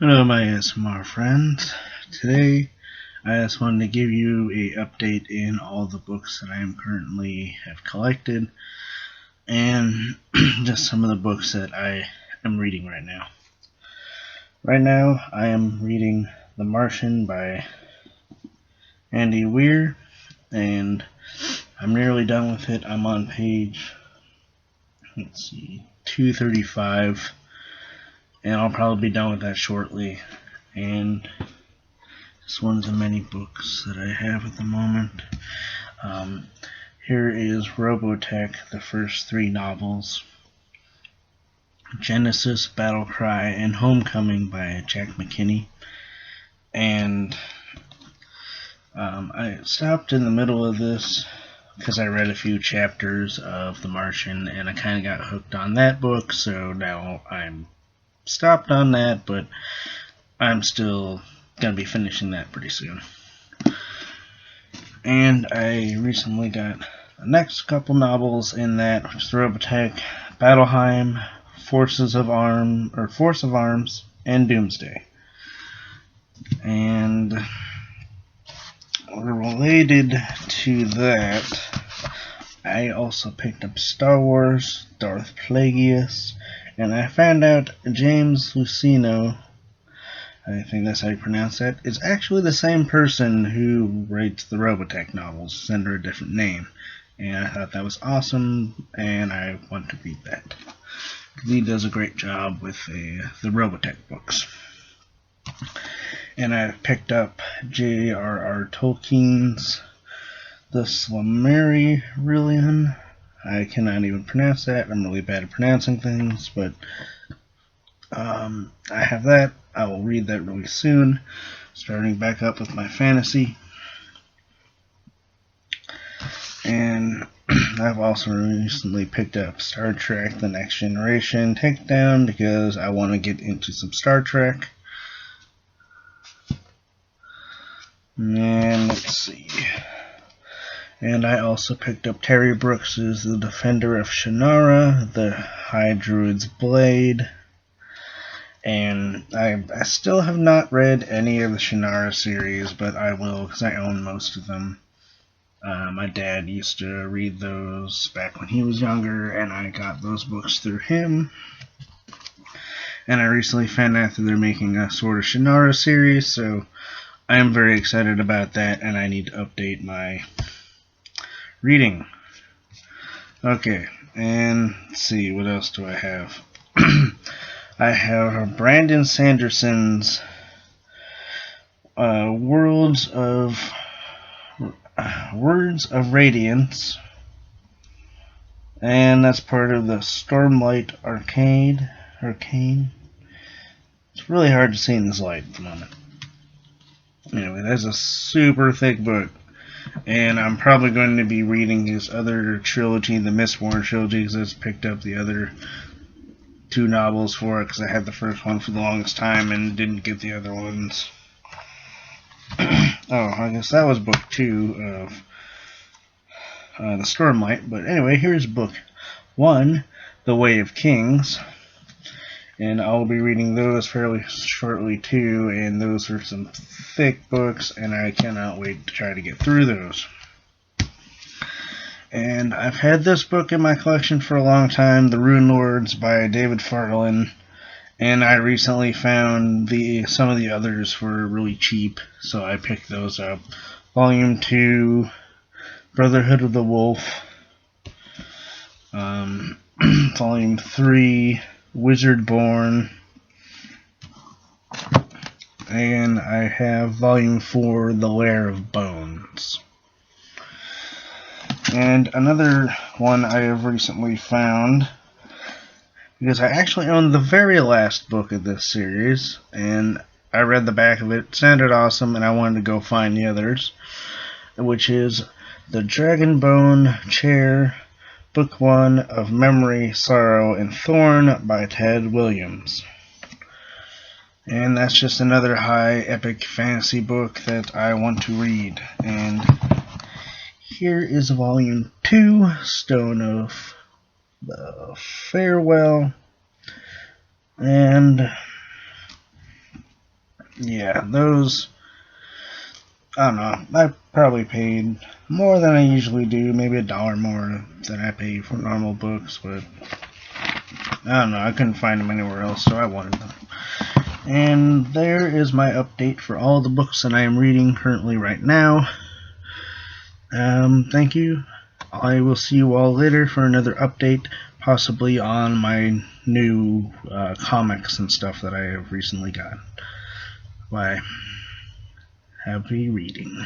Hello, my ASMR friends. Today, I just wanted to give you a update in all the books that I am currently have collected, and just some of the books that I am reading right now. Right now, I am reading The Martian by Andy Weir, and I'm nearly done with it. I'm on page, 235, and I'll probably be done with that shortly. And it's one of the many books that I have at the moment. Here is Robotech, the first three novels. Genesis, Battle Cry, and Homecoming by Jack McKinney. And I stopped in the middle of this because I read a few chapters of The Martian and I kind of got hooked on that book, so now I'm stopped on that, but I'm still going to be finishing that pretty soon. And I recently got the next couple novels in that, which is Robotech, Battleheim, Force of Arms, and Doomsday. And related to that, I also picked up Star Wars, Darth Plagueis, and I found out James Luceno, I think that's how you pronounce that, is actually the same person who writes the Robotech novels, just under a different name. And I thought that was awesome, and I want to read that. He does a great job with the Robotech books. And I picked up J.R.R. Tolkien's The Silmarillion. I cannot even pronounce that. I'm really bad at pronouncing things, but I have that. I will read that really soon, starting back up with my fantasy. And I've also recently picked up Star Trek The Next Generation Takedown because I want to get into some Star Trek. And let's see. And I also picked up Terry Brooks's The Defender of Shannara, The High Druid's Blade. And I still have not read any of the Shannara series, but I will because I own most of them. My dad used to read those back when he was younger, and I got those books through him. And I recently found out that they're making a Sword of Shannara series, so I am very excited about that, and I need to update my reading. Okay, and let's see, what else do I have? I have Brandon Sanderson's Words of Radiance, and that's part of the Stormlight Arcane. It's really hard to see in this light at the moment. Anyway, that's a super thick book, and I'm probably going to be reading his other trilogy, the Mistborn trilogy, because I just picked up the other two novels for it because I had the first one for the longest time and didn't get the other ones. Oh, I guess that was book 2 of the Stormlight. But anyway, here's book 1, The Way of Kings. And I'll be reading those fairly shortly too, and those are some thick books, and I cannot wait to try to get through those. And I've had this book in my collection for a long time, The Rune Lords by David Farlin, and I recently found some of the others for really cheap, so I picked those up. Volume 2, Brotherhood of the Wolf, Volume 3, Wizardborn, and I have Volume 4, The Lair of Bones. And another one I have recently found, because I actually own the very last book of this series, and I read the back of it, sounded awesome, and I wanted to go find the others, which is The Dragonbone Chair, Book 1 of Memory, Sorrow, and Thorn by Ted Williams. And that's just another high epic fantasy book that I want to read. And here is Volume 2, Stone of the Farewell. And yeah, those, I don't know, I probably paid more than I usually do, maybe $1 more than I pay for normal books, but I don't know, I couldn't find them anywhere else, so I wanted them. And there is my update for all the books that I am reading currently right now. Thank you. I will see you all later for another update, possibly on my new comics and stuff that I have recently gotten. Bye. Happy reading.